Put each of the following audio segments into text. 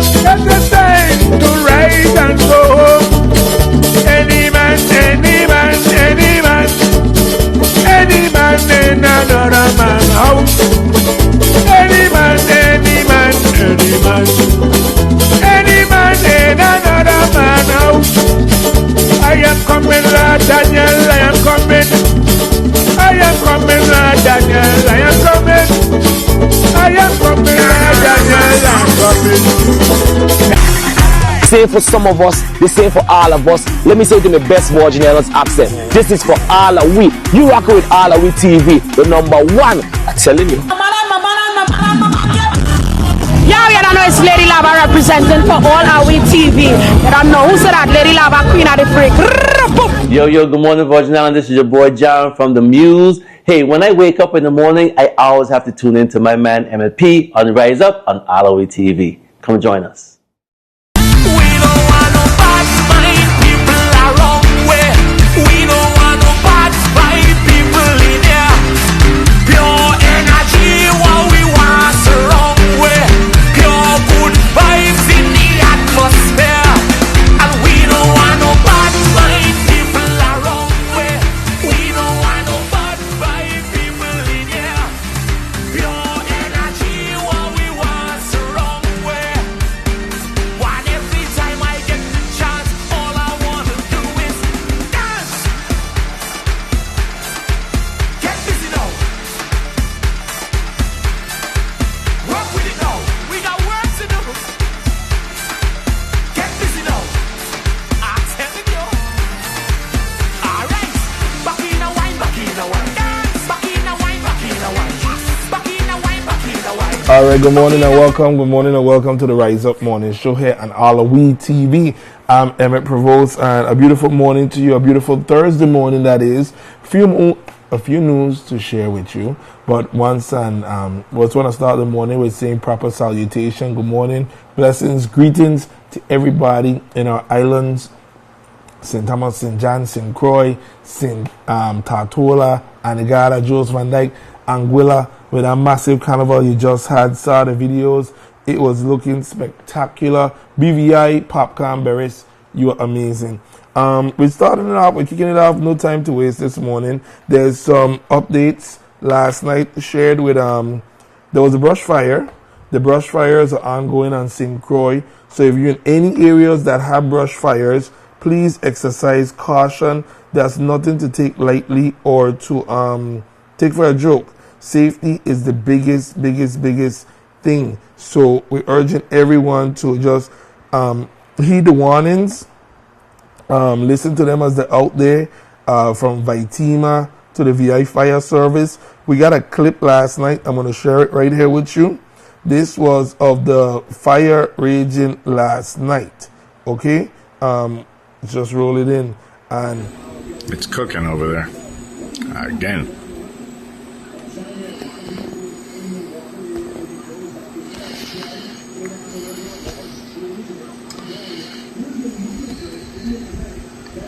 It's time to rise and go home. Any man, any man, any man, any man in another man's house. Any man, any man, any man, any man in another man's house. I am coming, Lord Daniel, I am coming. I am coming, Lord Daniel, I am coming. I am coming, Lord Daniel, I am coming. Same for some of us, the same for all of us. Let me say it in the best Virginians accent. This is for all of we. You rock with all of we TV, the number one. I'm telling you. Yeah, you don't know it's Lady Lava representing for all our we TV. You don't know who said that Lady Lava, Queen of the Freak. Yo, good morning, Virgin Island. This is your boy John from the Muse. Hey, when I wake up in the morning, I always have to tune in to my man MLP on Rise Up on Alawi TV. Come join us. Alright, good morning and welcome to the Rise Up Morning Show here on Alawi TV. I'm Emmett Prevost, and a beautiful morning to you, a beautiful Thursday morning that is. A few news to share with you, but once and was want to start the morning with saying proper salutation. Good morning, blessings, greetings to everybody in our islands, St. Thomas, St. John, St. Croix, St. Tartola, Anegada, Jules Van Dyke, Anguilla. With a massive carnival you just had, saw the videos. It was looking spectacular. BVI, popcorn, berries, you are amazing. We're starting it off, we're kicking it off, no time to waste this morning. There's some updates last night shared with, there was a brush fire. The brush fires are ongoing on St. Croix. So if you're in any areas that have brush fires, please exercise caution. There's nothing to take lightly or to take for a joke. Safety is the biggest thing. So we're urging everyone to just heed the warnings, listen to them as they're out there, from Vitima to the VI Fire Service. We got a clip last night. I'm going to share it right here with you. This was of the fire raging last night. Okay? Just roll it in. And it's cooking over there. Again.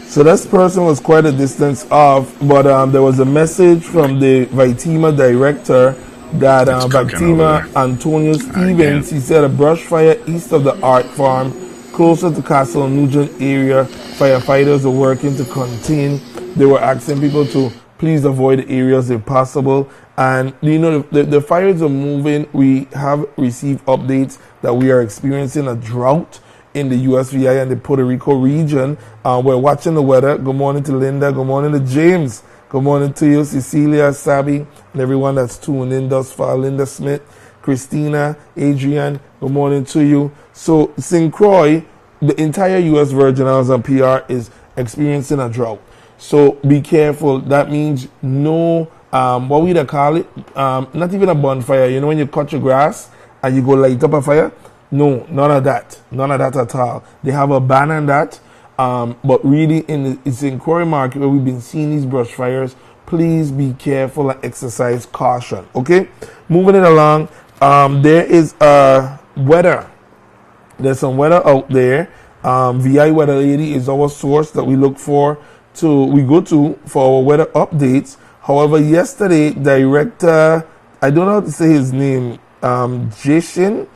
So this person was quite a distance off, but there was a message from the Vitima director that Vitima Antonio Stevens, he said a brush fire east of the Art Farm, closer to Castle Nugent area, firefighters were working to contain. They were asking people to please avoid the areas if possible. And you know, the fires are moving. We have received updates that we are experiencing a drought in the USVI and the Puerto Rico region. We're watching the weather. Good morning to Linda. Good morning to James. Good morning to you, Cecilia, Sabi, and everyone that's tuned in thus far. Linda Smith, Christina, Adrian, good morning to you. So St. Croix, the entire U.S. Virgin Islands and PR is experiencing a drought. So be careful. That means no, what we call it, not even a bonfire. You know when you cut your grass and you go light up a fire? No, none of that. None of that at all. They have a ban on that. But really, it's in Croix Market where we've been seeing these brush fires. Please be careful and exercise caution. Okay? Moving it along, there is weather. There's some weather out there. VI Weather Lady is our source that we look for we go to for our weather updates. However, yesterday, director, I don't know how to say his name, Jason,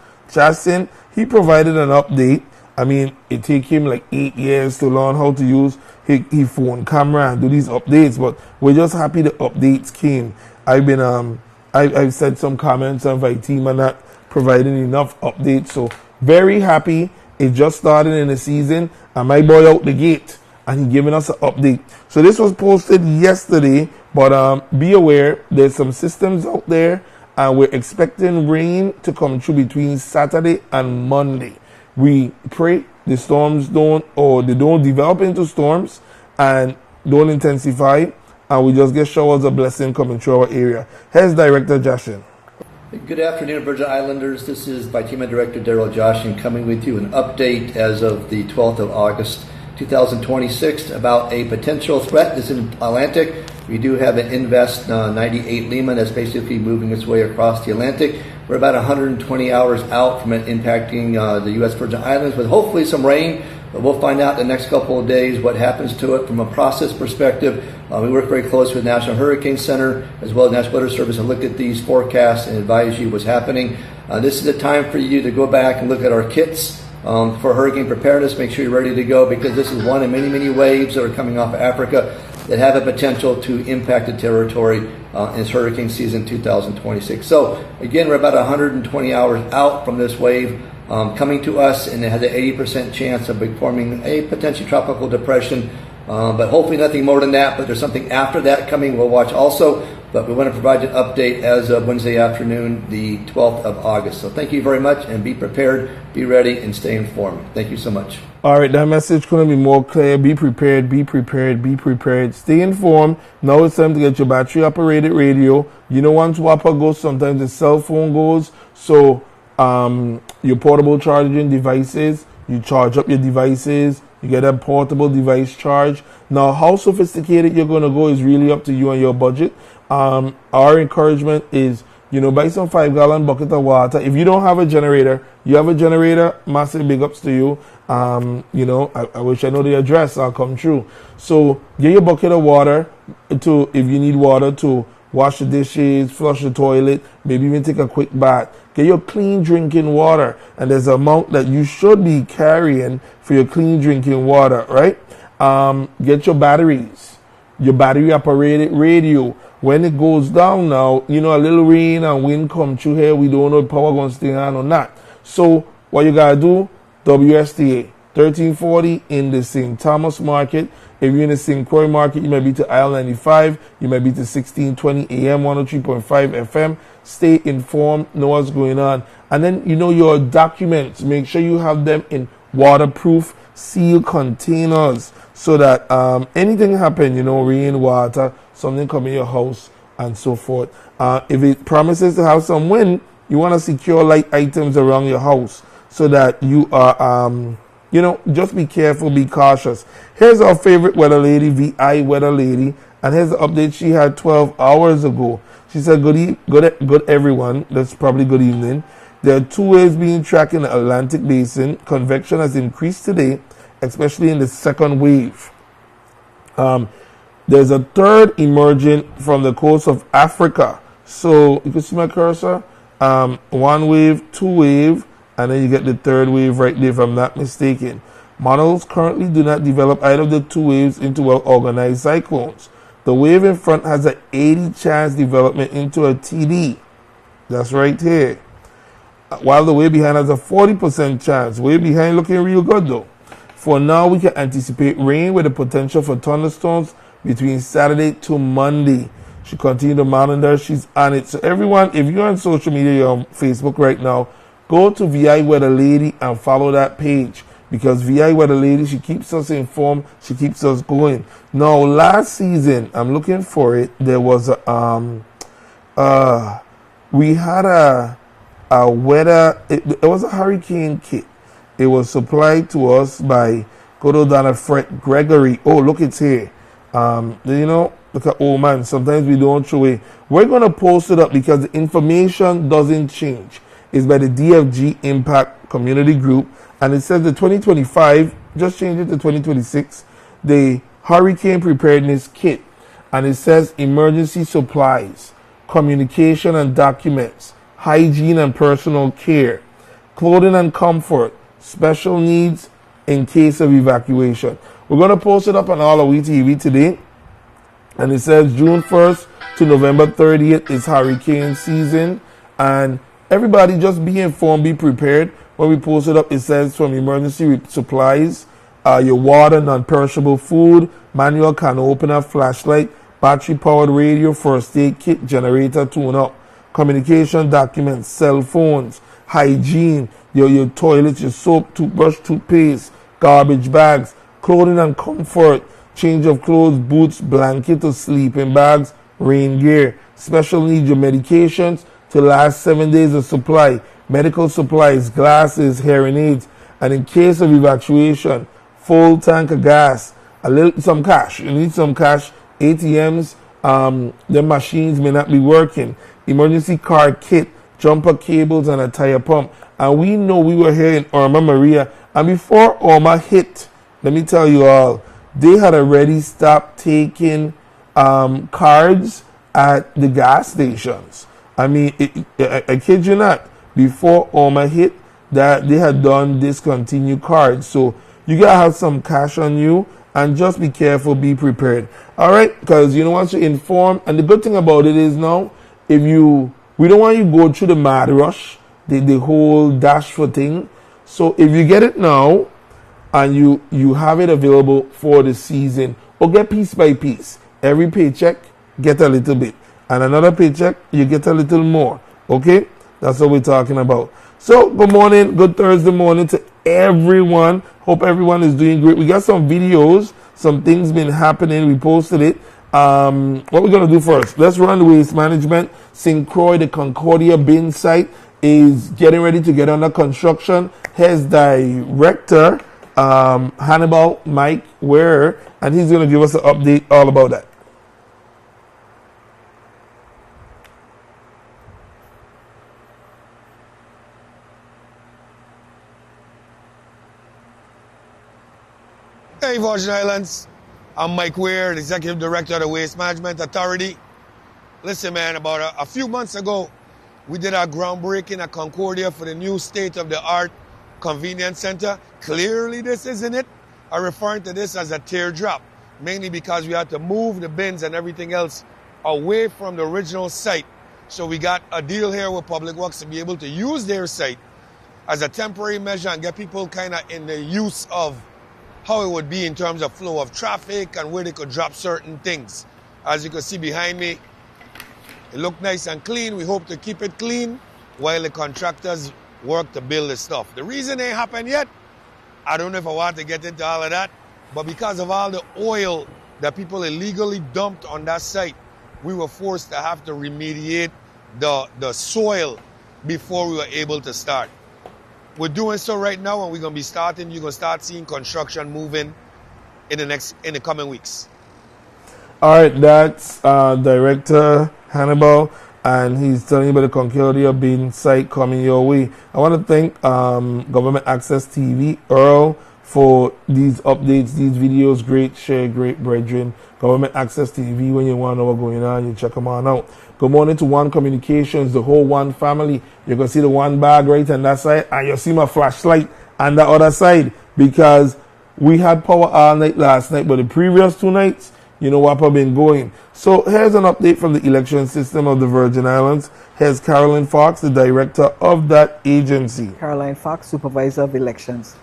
he he provided an update. I mean, it took him like 8 years to learn how to use his phone camera and do these updates, but we're just happy the updates came. I've said some comments on my team and not providing enough updates, so very happy. It just started in the season, and my boy out the gate, and he giving us an update. So this was posted yesterday, but be aware, there's some systems out there, and we're expecting rain to come through between Saturday and Monday. We pray the storms don't develop into storms and don't intensify, and we just get showers of blessing coming through our area. Here's Director Joshin. Good afternoon, Virgin Islanders. This is my team director, Daryl Joshin, coming with you an update as of the 12th of August, 2026, about a potential threat that's in Atlantic. We do have an Invest 98 Lima that's basically moving its way across the Atlantic. We're about 120 hours out from it impacting the U.S. Virgin Islands with hopefully some rain. But we'll find out in the next couple of days what happens to it from a process perspective. We work very close with National Hurricane Center as well as National Weather Service and look at these forecasts and advise you what's happening. This is the time for you to go back and look at our kits for hurricane preparedness. Make sure you're ready to go because this is one of many, many waves that are coming off of Africa that have a potential to impact the territory in this hurricane season 2026. So again, we're about 120 hours out from this wave coming to us, and it has an 80% chance of forming a potentially tropical depression, but hopefully nothing more than that. But there's something after that coming we'll watch also, but we want to provide an update as of Wednesday afternoon, the 12th of August. So thank you very much, and be prepared, be ready, and stay informed. Thank you so much. All right, that message couldn't be more clear. Be prepared, be prepared, be prepared. Stay informed. Now it's time to get your battery-operated radio. You know, once WAPA goes, sometimes the cell phone goes. So your portable charging devices, you charge up your devices, you get a portable device charge. Now, how sophisticated you're going to go is really up to you and your budget. Our encouragement is, buy some 5-gallon bucket of water. If you don't have a generator, you have a generator, massive big ups to you. I wish I know the address, I'll come through. So get your bucket of water if you need water to wash the dishes, flush the toilet, maybe even take a quick bath. Get your clean drinking water, and there's an amount that you should be carrying for your clean drinking water, right? Get your batteries, your battery operated radio. When it goes down now, a little rain and wind come through here, we don't know if power going to stay on or not. So what you got to do, WSTA 1340 in the St. Thomas market. If you're in the St. Croix market, you might be to aisle 95. You might be to 1620 AM, 103.5 FM. Stay informed, know what's going on. And then, your documents, make sure you have them in waterproof, sealed containers so that anything happen, rain, water, something come in your house and so forth. If it promises to have some wind, you want to secure light items around your house so that you are, just be careful, be cautious. Here's our favorite weather lady, VI weather lady, and here's the update she had 12 hours ago. She said, good everyone. That's probably good evening. There are 2 waves being tracked in the Atlantic Basin. Convection has increased today, especially in the second wave. There's a third emerging from the coast of Africa. So you can see my cursor. 1 wave, 2 wave, and then you get the third wave right there, if I'm not mistaken. Models currently do not develop either of the 2 waves into well-organized cyclones. The wave in front has an 80 chance development into a TD. That's right here. While the wave behind has a 40% chance. Wave behind looking real good though. For now, we can anticipate rain with the potential for thunderstorms between Saturday to Monday. She continued to monitor. She's on it. So everyone, if you're on social media, you're on Facebook right now, go to VI Weather Lady and follow that page. Because VI Weather Lady, she keeps us informed. She keeps us going. Now, last season, I'm looking for it. There was we had a weather. It was a hurricane kit. It was supplied to us by good old Donna Fred Gregory. Oh, look, it's here. Look at old man. Sometimes we don't throw it. We're gonna post it up because the information doesn't change. It's by the DFG Impact Community Group. And it says the 2025, just change it to 2026, the Hurricane Preparedness Kit. And it says emergency supplies, communication and documents, hygiene and personal care, clothing and comfort, special needs in case of evacuation. We're going to post it up on All We TV today. And it says June 1st to November 30th is hurricane season. And everybody just be informed, be prepared. When we post it up, it says from emergency supplies, your water, non-perishable food, manual can opener, flashlight, battery-powered radio, first aid kit, generator tune-up, communication documents, cell phones, hygiene, your toilets, your soap, toothbrush, toothpaste, garbage bags, clothing and comfort, change of clothes, boots, blanket or sleeping bags, rain gear. Special needs, your medications to last 7 days of supply, medical supplies, glasses, hearing aids, and in case of evacuation, full tank of gas, some cash. You need some cash. ATMs, the machines may not be working. Emergency car kit, jumper cables, and a tire pump. And we know we were here in Irma Maria, and before Irma hit, let me tell you all, they had already stopped taking cards at the gas stations. I mean, I kid you not, before Irma hit, that they had done discontinue cards. So you gotta have some cash on you and just be careful, be prepared. All right, because you know once you inform, and the good thing about it is now, we don't want you to go through the mad rush, the whole dash for thing. So if you get it now and you have it available for the season, or get piece by piece, every paycheck get a little bit, and another paycheck you get a little more. Okay, that's what we're talking about. So good morning, good Thursday morning to everyone. Hope everyone is doing great. We got some videos, some things been happening. We posted it. What we're gonna do first? Let's run the waste management. St. Croix, the Concordia bin site is getting ready to get under construction. Here's Director Hannibal Mike Ware, and he's gonna give us an update all about that. Hey, Virgin Islands. I'm Mike Ware, the Executive Director of the Waste Management Authority. Listen, man, about a few months ago, we did our groundbreaking at Concordia for the new state-of-the-art convenience center. Clearly, this isn't it. I'm referring to this as a teardrop, mainly because we had to move the bins and everything else away from the original site. So we got a deal here with Public Works to be able to use their site as a temporary measure and get people kind of in the use of how it would be in terms of flow of traffic and where they could drop certain things. As you can see behind me, it looked nice and clean. We hope to keep it clean while the contractors work to build this stuff. The reason it ain't happened yet, I don't know if I want to get into all of that, but because of all the oil that people illegally dumped on that site, we were forced to have to remediate the soil before we were able to start. We're doing so right now, and we're going to be starting. You're going to start seeing construction moving in the coming weeks. All right, that's Director Hannibal, and he's telling you about the Concordia bin site coming your way. I want to thank Government Access TV, Earl, for these updates, these videos. Great share, great brethren. Government Access TV, when you want to know what's going on, you check them on out. Good morning to One Communications, the whole One family. You can see the one bag right on that side, and you see my flashlight on the other side, because we had power all night last night, but the previous 2 nights, you know what I've been going. So here's an update from the election system of the Virgin Islands. Here's Caroline Fox, the director of that agency. Caroline Fox, Supervisor of Elections.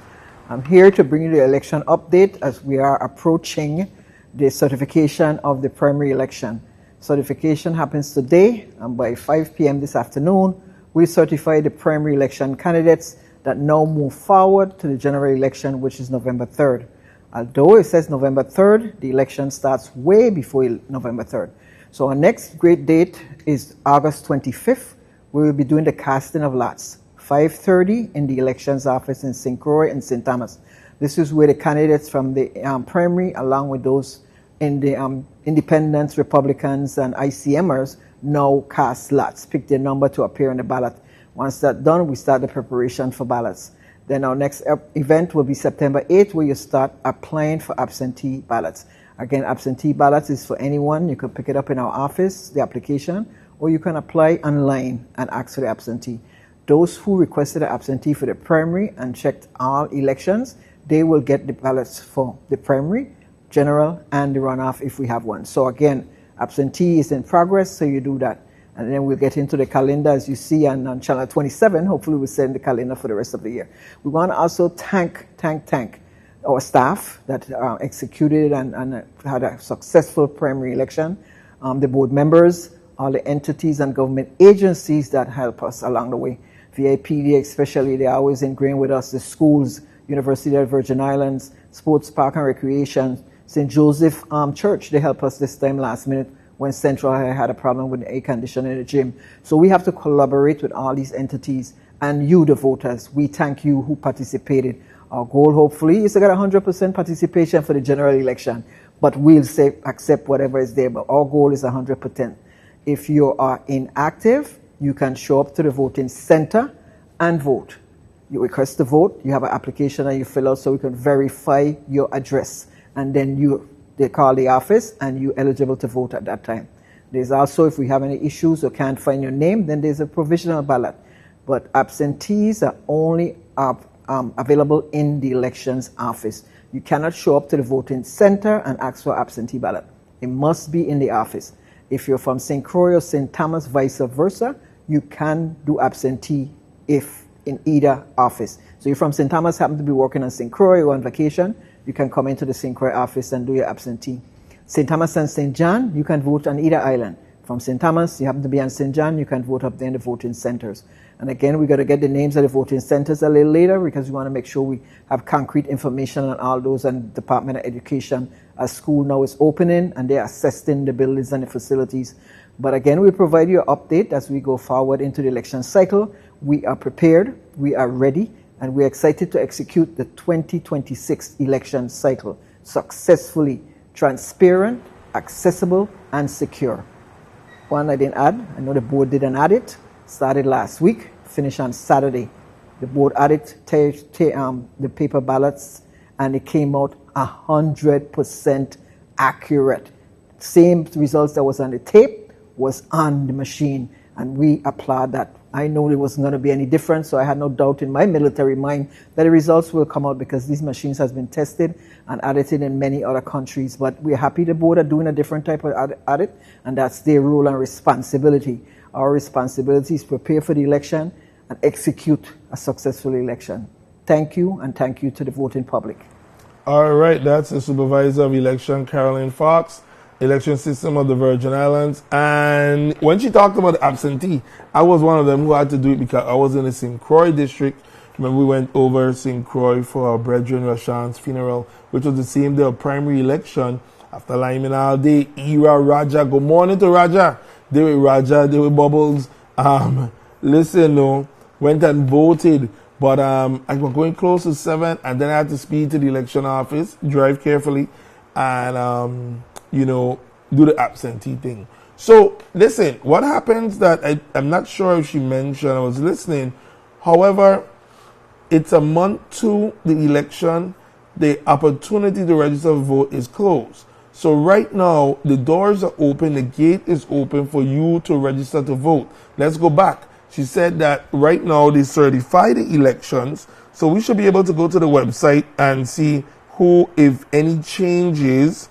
I'm here to bring you the election update as we are approaching the certification of the primary election. Certification happens today, and by 5 p.m. this afternoon, we certify the primary election candidates that now move forward to the general election, which is November 3rd. Although it says November 3rd, the election starts way before November 3rd. So our next great date is August 25th. We will be doing the casting of lots, 5:30 in the elections office in St. Croix and St. Thomas. This is where the candidates from the primary, along with those in the independents, Republicans, and ICMers, now cast lots, pick their number to appear on the ballot. Once that's done, we start the preparation for ballots. Then our next event will be September 8th, where you start applying for absentee ballots. Again, absentee ballots is for anyone. You can pick it up in our office, the application, or you can apply online and ask for the absentee. Those who requested an absentee for the primary and checked all elections, they will get the ballots for the primary, general, and the runoff if we have one. So again, absentee is in progress, so you do that. And then we'll get into the calendar as you see on channel 27. Hopefully we'll send the calendar for the rest of the year. We want to also thank our staff that executed and had a successful primary election, the board members, all the entities and government agencies that help us along the way. VIPD especially, they're always ingrained with us, the schools, University of Virgin Islands, Sports Park and Recreation, St. Joseph Church, they helped us this time last minute when Central had a problem with the air conditioning in the gym. So we have to collaborate with all these entities and you, the voters. We thank you who participated. Our goal, hopefully, is to get 100% participation for the general election, but we'll say accept whatever is there, but our goal is 100%. If you are inactive, you can show up to the voting center and vote. You request to vote, you have an application that you fill out so we can verify your address, and then they call the office and you're eligible to vote at that time. There's also, if we have any issues or can't find your name, then there's a provisional ballot. But absentees are only available in the elections office. You cannot show up to the voting center and ask for absentee ballot. It must be in the office. If you're from St. Croix or St. Thomas, vice versa, you can do absentee if in either office. So you're from St. Thomas, happen to be working on St. Croix or on vacation, you can come into the St. Croix office and do your absentee. St. Thomas and St. John, you can vote on either island. From St. Thomas, you happen to be on St. John, you can vote up there in the voting centers. And again, we got to get the names of the voting centers a little later because we want to make sure we have concrete information on all those, and Department of Education as school now is opening and they're assessing the buildings and the facilities. But again, we'll provide you an update as we go forward into the election cycle. We are prepared, we are ready, and we're excited to execute the 2026 election cycle successfully, transparent, accessible, and secure. One I didn't add, I know the board didn't add it, started last week, finished on Saturday. The board added the paper ballots and it came out 100% accurate. Same results that was on the tape was on the machine, and we applaud that. I know there wasn't going to be any difference, so I had no doubt in my military mind that the results will come out because these machines has been tested and audited in many other countries. But we're happy the board are doing a different type of audit, and that's their role and responsibility. Our responsibility is prepare for the election and execute a successful election. Thank you, and thank you to the voting public. All right, that's the Supervisor of Election, Carolyn Fox, Election System of the Virgin Islands. And when she talked about the absentee, I was one of them who had to do it because I was in the St. Croix district when we went over St. Croix for our brethren Rashan's funeral, which was the same day of primary election. After lining all day, Ira, Raja, good morning to Raja. They were Raja, they were Bubbles. Listen, no, went and voted. But I was going close to 7, and then I had to speed to the election office, drive carefully, and, do the absentee thing. So, listen, what happens that I'm not sure if she mentioned, I was listening. However, it's a month to the election. The opportunity to register to vote is closed. So right now, the doors are open, the gate is open for you to register to vote. Let's go back. She said that right now they certify the elections, so we should be able to go to the website and see who, if any changes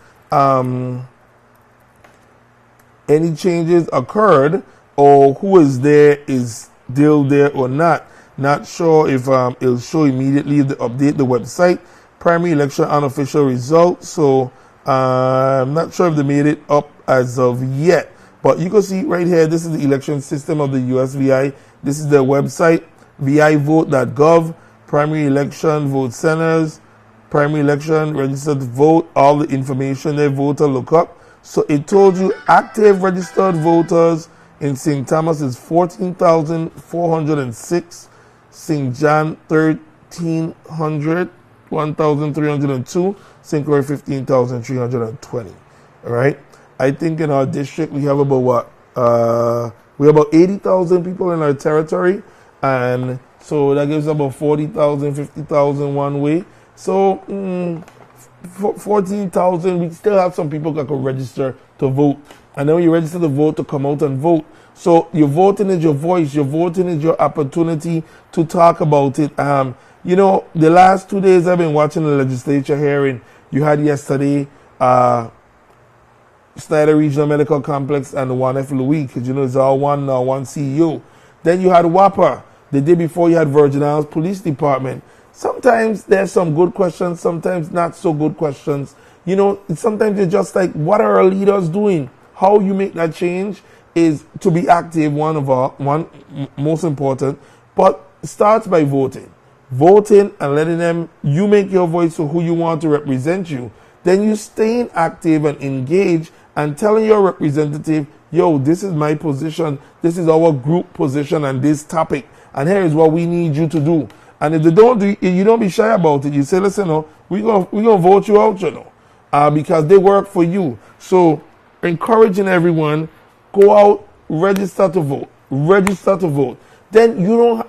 occurred, or who is there, is still there or not. Not sure if it'll show immediately if they update the website. Primary election unofficial results, so I'm not sure if they made it up as of yet. But you can see right here, this is the election system of the USVI. This is their website, vivote.gov, primary election vote centers, primary election registered vote, all the information there, voter lookup. So it told you active registered voters in St. Thomas is 14,406, St. John 1,300, 1,302, St. Croix 15,320. All right. I think in our district we have about we have about 80,000 people in our territory, and so that gives about 40,000, 50,000 one way. So 14,000. We still have some people that can register to vote, and then when you register to vote to come out and vote. So your voting is your voice. Your voting is your opportunity to talk about it. You know, the last 2 days I've been watching the legislature hearing. You had yesterday Snyder Regional Medical Complex and the 1F Louis, because you know it's all one now, one CEO. Then you had WAPA. The day before you had Virgin Islands Police Department. Sometimes there's some good questions, sometimes not so good questions. You know, sometimes you're just like, what are our leaders doing? How you make that change is to be active, one most important, but starts by voting. Voting and letting them, you make your voice to who you want to represent you. Then you staying active and engaged and telling your representative, yo, this is my position, this is our group position on this topic, and here is what we need you to do. And if they don't do it, you don't be shy about it. You say, listen, no, we're gonna vote you out, you know, because they work for you. So encouraging everyone, go out, register to vote. Register to vote. Then you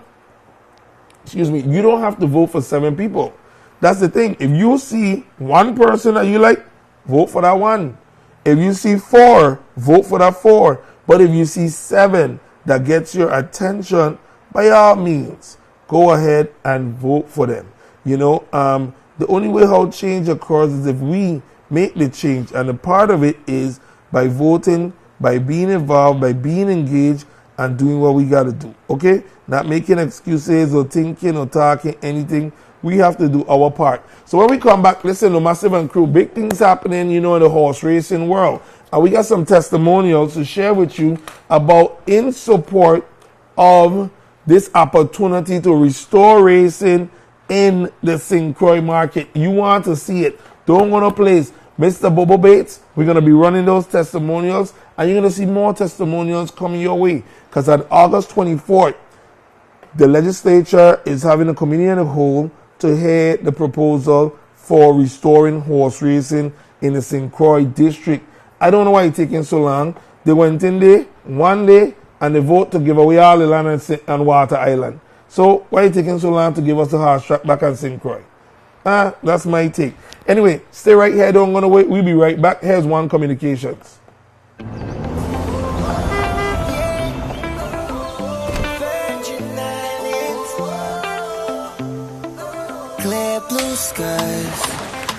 don't have to vote for 7 people. That's the thing. If you see one person that you like, vote for that one. If you see 4, vote for that 4. But if you see 7 that gets your attention, by all means, go ahead and vote for them. You know, the only way how change occurs is if we make the change. And a part of it is by voting, by being involved, by being engaged, and doing what we got to do. Okay? Not making excuses or thinking or talking anything. We have to do our part. So when we come back, listen to Massive and Crew, big things happening, you know, in the horse racing world. And we got some testimonials to share with you about in support of this opportunity to restore racing in the St. Croix market. You want to see it. Don't go to place. Mr. Bobo Bates, we're going to be running those testimonials, and you're going to see more testimonials coming your way. Because on August 24th, the legislature is having a committee in the whole to hear the proposal for restoring horse racing in the St. Croix district. I don't know why it's taking so long. They went in there one day and they vote to give away all the land and Water Island. So why is it taking so long to give us the horse track back on St. Croix? That's my take. Anyway, stay right here. Don't go away. We'll be right back. Here's One Communications. Clear blue skies,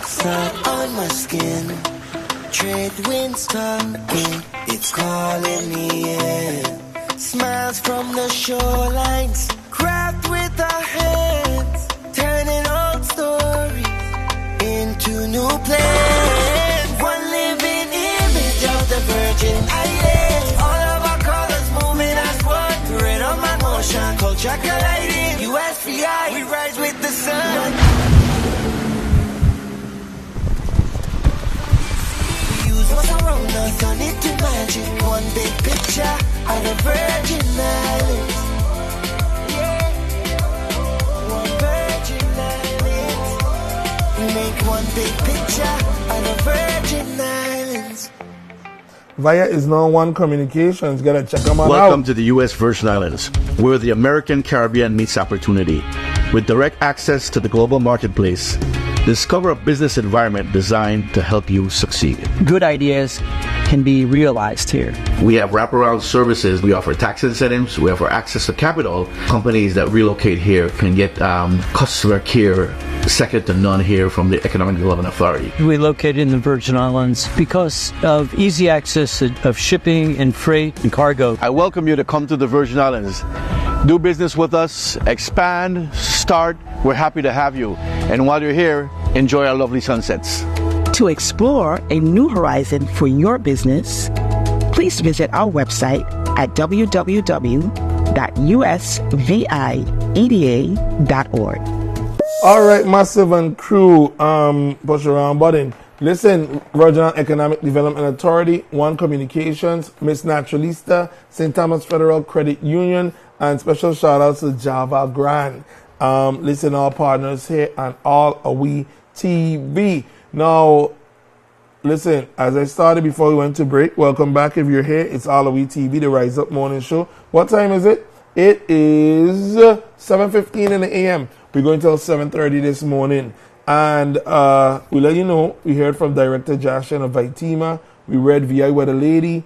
sun on my skin. Trade winds talking, it's calling me in. Smiles from the shorelines, craft with our hands, turning old stories into new plans. One living image of the Virgin Islands. All of our colors moving as one. Rhythm and motion, culture colliding. USVI, we rise with the sun. What's around us, don't need to imagine. One big picture of the Virgin Islands. Yeah. One Virgin Islands. We make one big picture of the Virgin Islands. Via is now One Communications. Gotta check them out. Welcome to the U.S. Virgin Islands, where the American Caribbean meets opportunity. With direct access to the global marketplace, discover a business environment designed to help you succeed. Good ideas can be realized here. We have wraparound services. We offer tax incentives. We offer access to capital. Companies that relocate here can get customer care second to none here from the Economic Development Authority. We located in the Virgin Islands because of easy access of shipping and freight and cargo. I welcome you to come to the Virgin Islands. Do business with us, expand, start. We're happy to have you. And while you're here, enjoy our lovely sunsets. To explore a new horizon for your business, please visit our website at www.usvieda.org. All right, Massive and Crew, push around button. Listen, Virgin Economic Development Authority, One Communications, Miss Naturalista, St. Thomas Federal Credit Union, and special shout outs to Java Grand. Listen, our partners here and All Are We TV. Now, listen, as I started before we went to break, welcome back if you're here. It's All Are We TV, the Rise Up Morning Show. What time is it? It is 7:15 in the a.m. We're going till 7:30 this morning. And we let you know, we heard from Director Josh of Vitima. We read VI Weather Lady.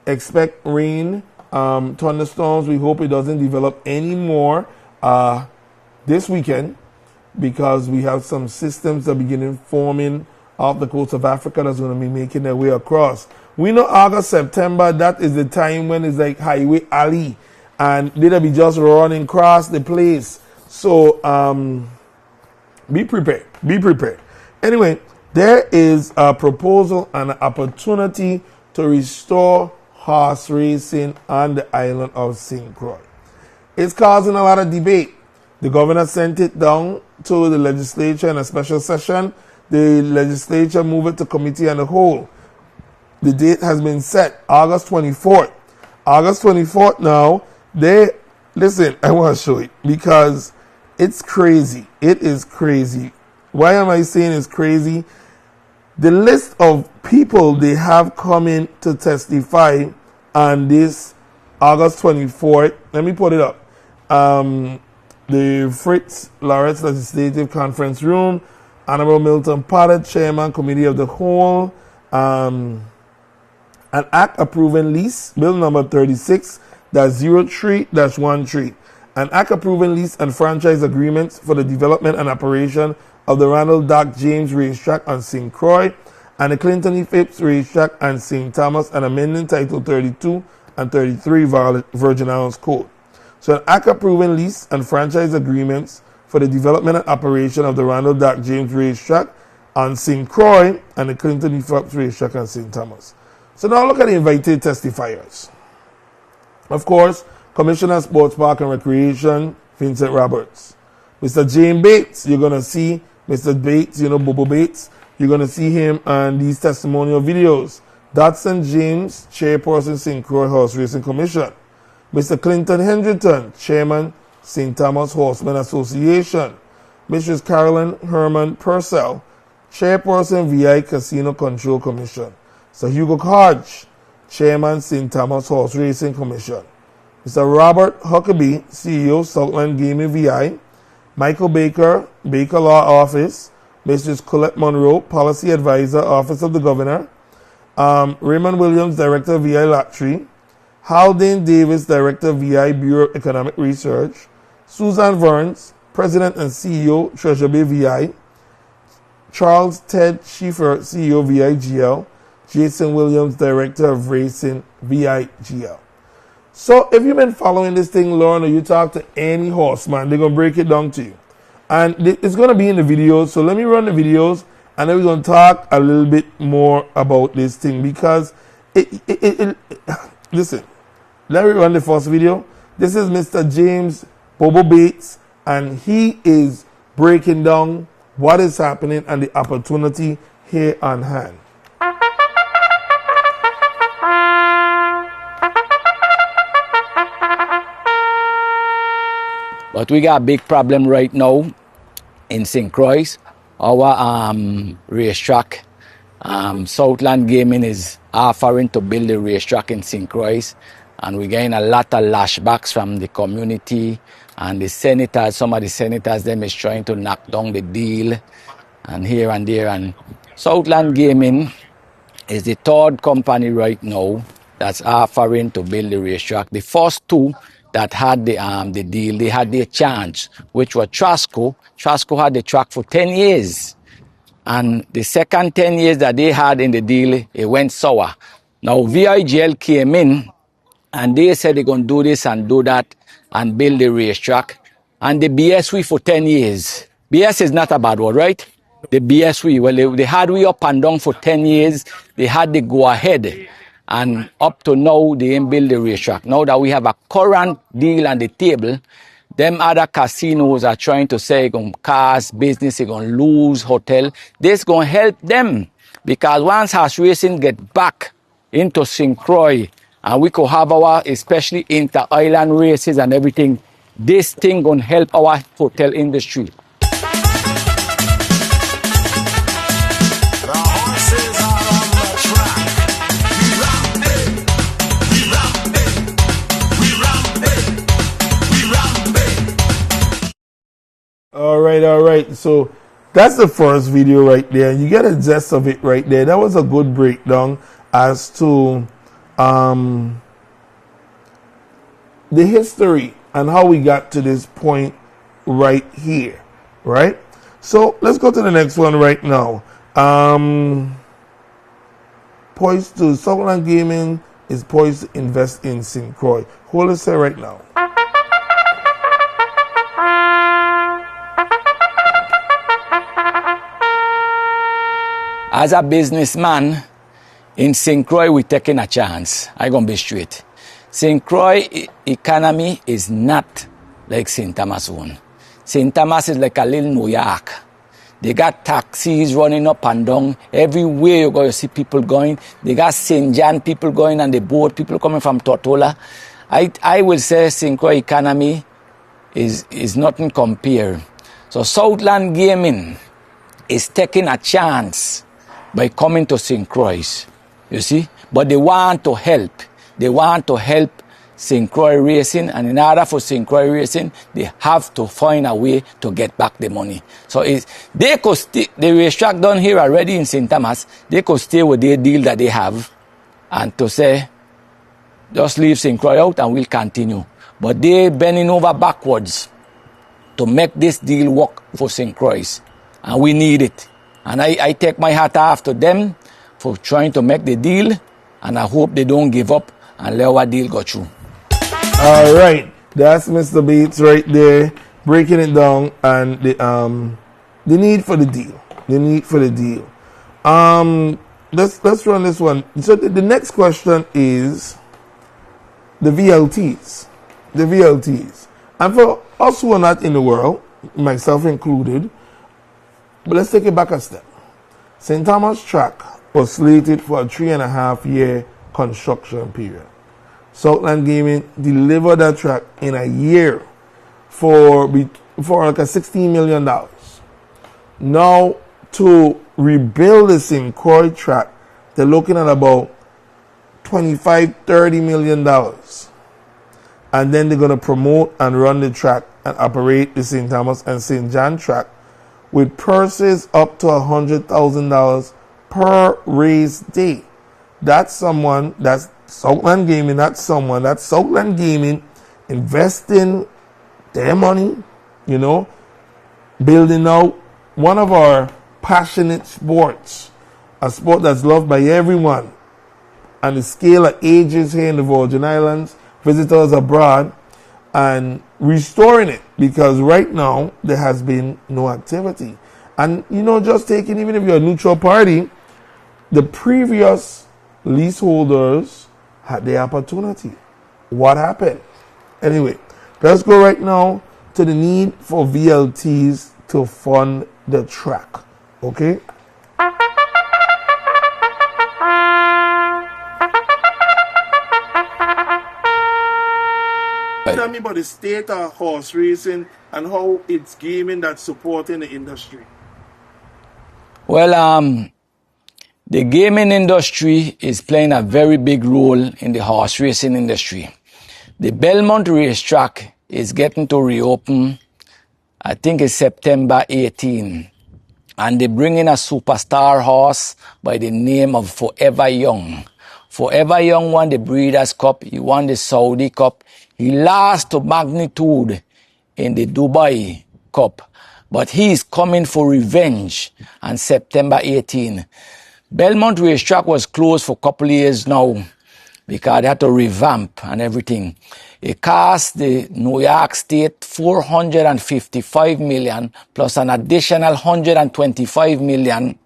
Expect rain thunderstorms. We hope it doesn't develop any more this weekend, because we have some systems that are beginning forming off the coast of Africa that's going to be making their way across. We know August, September, that is the time when it's like Highway Alley, and they'll be just running across the place. So be prepared. Be prepared. Anyway, there is a proposal and an opportunity to restore horse racing on the island of St. Croix. It's causing a lot of debate. The governor sent it down to the legislature in a special session. The legislature moved it to committee on the whole. The date has been set, August 24th. August 24th now, listen, I want to show it because it's crazy. It is crazy. Why am I saying it's crazy? The list of people they have coming to testify on this August 24th, let me put it up. The Fritz Lawrence Legislative Conference Room, Honorable Milton Potter, Chairman, Committee of the Whole, an act approving lease, Bill number 36-03-13, an act approving lease and franchise agreements for the development and operation of the Ronald Doc James Racetrack on St. Croix and the Clinton E. Phipps Racetrack and St. Thomas, and amending Title 32 and 33 Virgin Islands Code. So an act approving lease and franchise agreements for the development and operation of the Ronald Doc James Racetrack on St. Croix and the Clinton E. Phipps Racetrack and St. Thomas. So now look at the invited testifiers. Of course, Commissioner of Sports Park and Recreation, Vincent Roberts. Mr. James Bates, you're going to see Mr. Bates, Bobo Bates. You're going to see him on these testimonial videos. Dotson James, Chairperson, St. Croix Horse Racing Commission. Mr. Clinton Hendrington, Chairman, St. Thomas Horsemen Association. Mrs. Carolyn Herman Purcell, Chairperson, VI Casino Control Commission. Sir Hugo Hodge, Chairman, St. Thomas Horse Racing Commission. Mr. Robert Huckabee, CEO, Southland Gaming VI. Michael Baker, Baker Law Office. Mrs. Colette Monroe, Policy Advisor, Office of the Governor. Raymond Williams, Director, VI Lottery. Haldane Davis, Director, VI Bureau of Economic Research. Susan Verns, President and CEO, Treasure Bay VI. Charles Ted Schiefer, CEO, VIGL. Jason Williams, Director of Racing, VIGL. So if you've been following this thing, Lauren, or you talk to any horseman, they're going to break it down to you. And it's going to be in the videos. So let me run the videos, and then we're going to talk a little bit more about this thing, because listen, let me run the first video. This is Mr. James Bobo Bates, and he is breaking down what is happening and the opportunity here on hand. But we got a big problem right now in St. Croix. Our racetrack, Southland Gaming is offering to build a racetrack in St. Croix, and we're getting a lot of lashbacks from the community and the senators. Some of the senators, them is trying to knock down the deal and here and there. And Southland Gaming is the third company right now that's offering to build the racetrack. The first two that had the deal, they had their chance, which was Trasco. Trasco had the track for 10 years. And the second 10 years that they had in the deal, it went sour. Now VIGL came in and they said they're going to do this and do that and build the racetrack. And the BSW for 10 years. BS is not a bad word, right? The BSW, well, they had we up and down for 10 years. They had the go ahead. And up to now, they ain't build the racetrack. Now that we have a current deal on the table, them other casinos are trying to say going to CAHS business, they're going to lose hotel. This going to help them, because once horse racing get back into St. Croix, and we could have our, especially inter-island races and everything, this thing going to help our hotel industry. All right. So that's the first video right there. You get a gist of it right there. That was a good breakdown as to the history and how we got to this point right here, right? So let's go to the next one right now. Poised to Southland Gaming is poised to invest in St. Croix. Hold us there right now. As a businessman, in St. Croix, we're taking a chance. I'm going to be straight. St. Croix economy is not like St. Thomas one. St. Thomas is like a little New York. They got taxis running up and down. Everywhere you go, you see people going. They got St. John people going on the boat, people coming from Tortola. I will say St. Croix economy is nothing compared. So Southland Gaming is taking a chance by coming to St. Croix, you see? But they want to help. They want to help St. Croix Racing, and in order for St. Croix Racing, they have to find a way to get back the money. So they could the racetrack done here already in St. Thomas, they could stay with their deal that they have and to say, just leave St. Croix out and we'll continue. But they're bending over backwards to make this deal work for St. Croix, and we need it. And I take my hat off to them for trying to make the deal, and I hope they don't give up and let our deal go through. All right, that's Mr. Bates right there, breaking it down, and the need for the deal. The need for the deal. Let's run this one. So the next question is the VLTs. The VLTs. And for us who are not in the world, myself included, but let's take it back a step. St. Thomas track was slated for a 3.5-year construction period. Southland Gaming delivered that track in a year for like a $16 million. Now, to rebuild the St. Croix track, they're looking at about $25-30 million. And then they're going to promote and run the track and operate the St. Thomas and St. John track with purses up to $100,000 per race day. That's Southland Gaming, that's Southland Gaming investing their money, building out one of our passionate sports, a sport that's loved by everyone, and the scale of ages here in the Virgin Islands, visitors abroad, and restoring it, because right now there has been no activity. And just taking, even if you're a neutral party, the previous leaseholders had the opportunity. What happened? Anyway, let's go right now to the need for VLTs to fund the track. Okay? Tell me about the state of horse racing and how it's gaming that's supporting the industry. Well, the gaming industry is playing a very big role in the horse racing industry. The Belmont racetrack is getting to reopen, I think it's September 18. And they bring in a superstar horse by the name of Forever Young. Forever Young won the Breeders' Cup. He won the Saudi Cup. He lost to Magnitude in the Dubai Cup. But he is coming for revenge on September 18. Belmont Racetrack was closed for a couple of years now because they had to revamp and everything. It cost the New York State $455 million plus an additional $125 million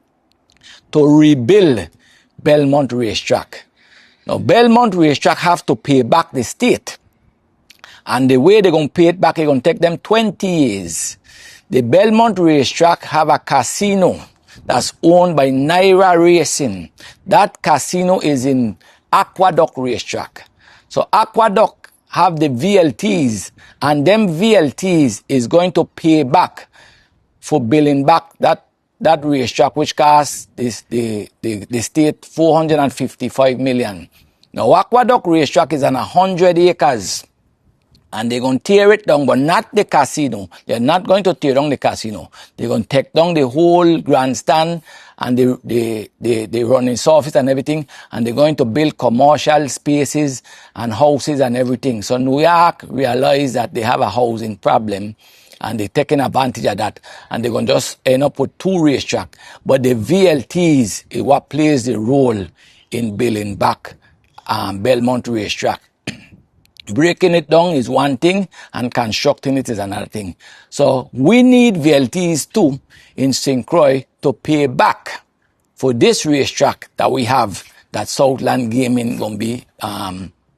to rebuild Belmont Racetrack. Now, Belmont Racetrack have to pay back the state. And the way they're going to pay it back, it's going to take them 20 years. The Belmont Racetrack have a casino that's owned by Naira Racing. That casino is in Aqueduct Racetrack. So Aqueduct have the VLTs, and them VLTs is going to pay back for billing back that racetrack, which cost the state $455 million. Now, Aqueduct Racetrack is on 100 acres and they're going to tear it down, but not the casino. They're not going to tear down the casino. They're going to take down the whole grandstand and the running surface and everything, and they're going to build commercial spaces and houses and everything. So New York realized that they have a housing problem, and they're taking advantage of that, and they're going to just end up with 2 racetracks. But the VLTs is what plays the role in building back Belmont Racetrack. Breaking it down is one thing, and constructing it is another thing. So we need VLTs too in St. Croix to pay back for this racetrack that we have, that Southland Gaming going to be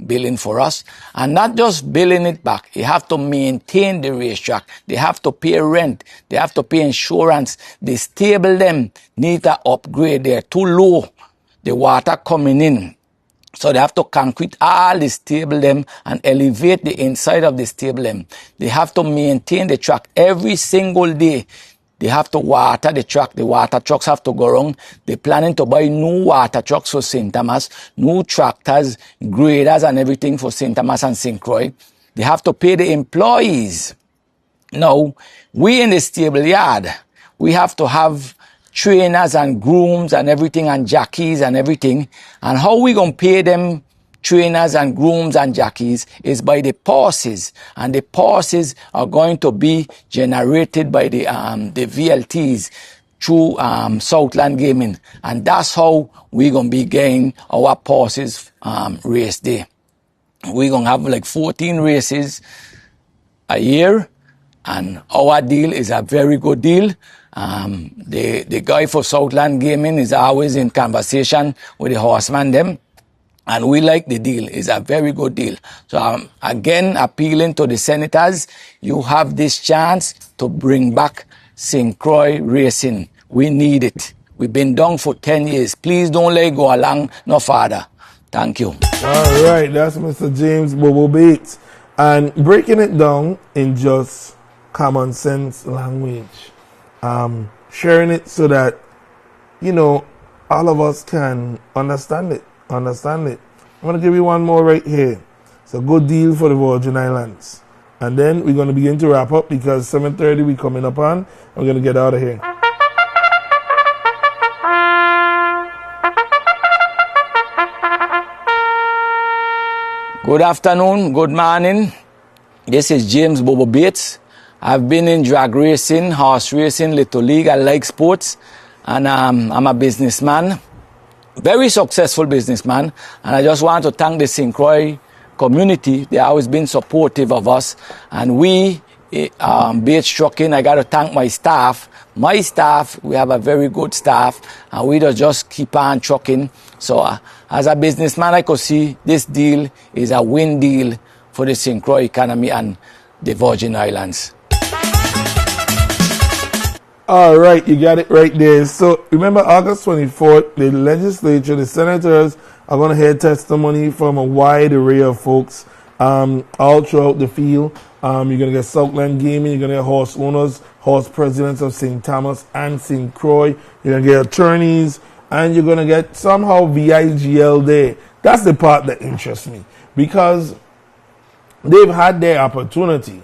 building for us. And not just building it back, you have to maintain the racetrack. They have to pay rent. They have to pay insurance. The stable them need to upgrade. They're too low. The water coming in. So they have to concrete all the stable them and elevate the inside of the stable them. They have to maintain the track every single day. They have to water the track. The water trucks have to go around. They're planning to buy new water trucks for St. Thomas, new tractors, graders and everything for St. Thomas and St. Croix. They have to pay the employees. Now, we in the stable yard, we have to have trainers and grooms and everything and jockeys and everything. And how we going to pay them trainers and grooms and jockeys is by the passes. And the passes are going to be generated by the VLTs through Southland Gaming. And that's how we're going to be getting our passes race day. We're going to have like 14 races a year. And our deal is a very good deal. The guy for Southland Gaming is always in conversation with the horseman them, and we like the deal. It's a very good deal. So I'm again appealing to the senators, you have this chance to bring back St. Croix racing. We need it. We've been down for 10 years. Please don't let it go along no further. Thank you. All right, that's Mr. James Bobo Bates. And breaking it down in just common sense language. Sharing it so that, you know, all of us can understand it. I'm going to give you one more right here. It's a good deal for the Virgin Islands. And then we're going to begin to wrap up because 7:30 we're coming up on. We're going to get out of here. Good afternoon, good morning. This is James Bobo Bates. I've been in drag racing, horse racing, Little League. I like sports, and I'm a businessman, very successful businessman. And I just want to thank the St. Croix community. They've always been supportive of us. And we, Bates Trucking, I got to thank my staff. My staff, we have a very good staff, and we just keep on trucking. So as a businessman, I could see this deal is a win deal for the St. Croix economy and the Virgin Islands. All right, you got it right there. So remember, August 24th, the legislature, the senators are going to hear testimony from a wide array of folks all throughout the field. You're going to get Southland Gaming, you're going to get horse owners, horse presidents of St. Thomas and St. Croix. You're going to get attorneys, and you're going to get somehow VIGL there. That's the part that interests me, because they've had their opportunity.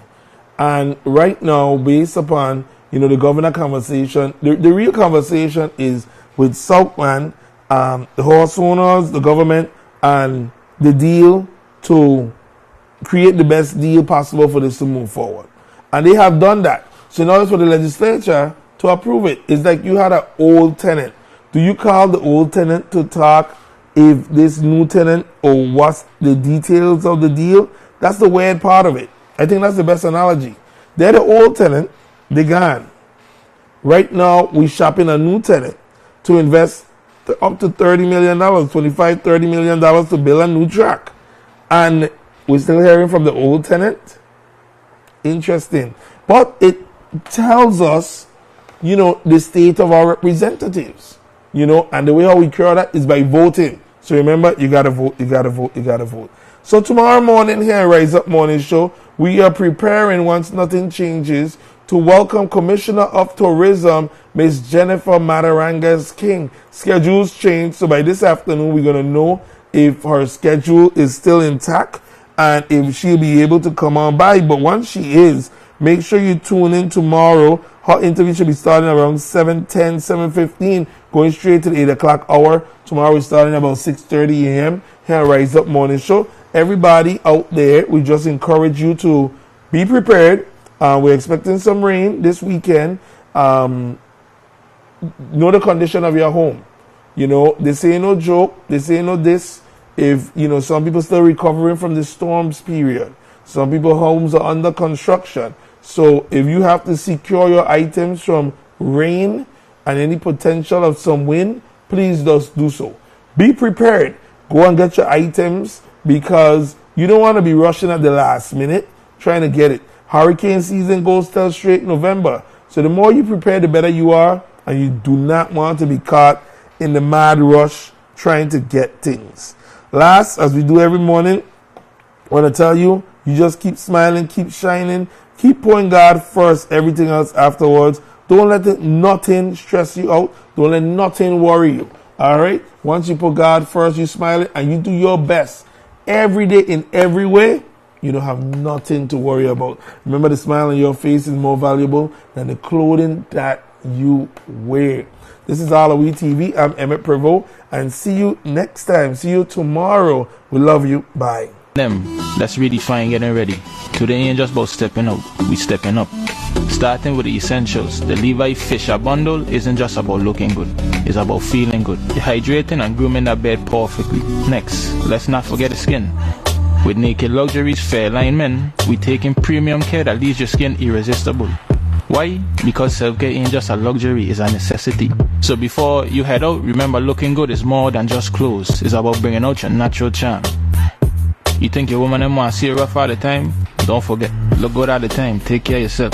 And right now, based upon, you know, the governor conversation, the real conversation is with Southland, the horse owners, the government, and the deal to create the best deal possible for this to move forward. And they have done that. So in order for the legislature to approve it, it's like you had an old tenant. Do you call the old tenant to talk if this new tenant or what's the details of the deal? That's the weird part of it. I think that's the best analogy. They're the old tenant. They gone. Right now, we shopping a new tenant to invest up to $30 million, $25, $30 million to build a new track. And we're still hearing from the old tenant. Interesting. But it tells us, you know, the state of our representatives, you know, and the way how we cure that is by voting. So remember, you got to vote, you got to vote, you got to vote. So tomorrow morning here at Rise Up Morning Show, we are preparing, once nothing changes, to welcome Commissioner of Tourism, Ms. Jennifer Matarangas King. Schedules change, so by this afternoon, we're going to know if her schedule is still intact. and if she'll be able to come on by. But once she is, make sure you tune in tomorrow. Her interview should be starting around 7:10, 7:15, going straight to the 8 o'clock hour. Tomorrow we're starting about 6:30 a.m. here at Rise Up Morning Show. Everybody out there, we just encourage you to be prepared. We're expecting some rain this weekend. Know the condition of your home. You know, this ain't no joke. This ain't no this. If, you know, some people still recovering from the storms period. Some people's homes are under construction. So if you have to secure your items from rain and any potential of some wind, please just do so. Be prepared. Go and get your items because you don't want to be rushing at the last minute trying to get it. Hurricane season goes till straight November. So the more you prepare, the better you are. And you do not want to be caught in the mad rush trying to get things. Last, as we do every morning, I want to tell you, you just keep smiling, keep shining, keep pouring God first, everything else afterwards. Don't let nothing stress you out. Don't let nothing worry you. All right? Once you put God first, you smile and you do your best every day in every way, you don't have nothing to worry about. Remember, the smile on your face is more valuable than the clothing that you wear. This is All We TV. I'm Emmett Prevost, and see you next time. See you tomorrow. We love you. Bye. Let's redefine getting ready. Today ain't just about stepping out, we stepping up. Starting with the essentials, the Levi Fisher bundle isn't just about looking good, it's about feeling good. You're hydrating and grooming that bed perfectly. Next, let's not forget the skin. With Naked Luxury's Fairline Men, we taking premium care that leaves your skin irresistible. Why? Because self-care ain't just a luxury, it's a necessity. So before you head out, remember looking good is more than just clothes. It's about bringing out your natural charm. You think your woman and want to see you rough all the time? Don't forget, look good all the time. Take care of yourself.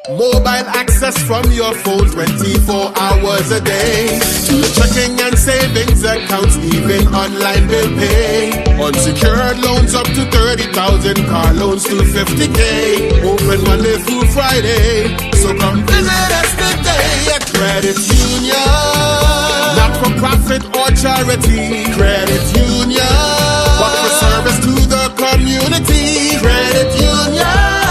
Mobile access from your phone 24 hours a day. To checking and savings accounts, even online bill pay. Unsecured loans up to 30,000, car loans to 50K. Open Monday through Friday. So come visit us today at Credit Union. Not for profit or charity. Credit Union. But for service to the community. Credit Union.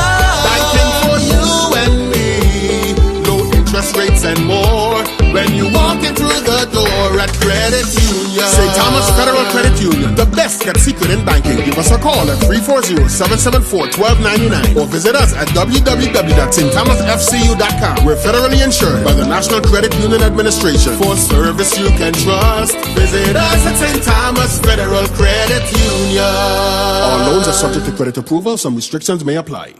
Banking for you and me. Low interest rates and more. When you walk in through the door at Credit Union. St. Thomas Federal Credit Union, the best kept secret in banking. Give us a call at 340-774-1299 or visit us at www.stthomasfcu.com. We're federally insured by the National Credit Union Administration. For service you can trust, visit us at St. Thomas Federal Credit Union. All loans are subject to credit approval. Some restrictions may apply.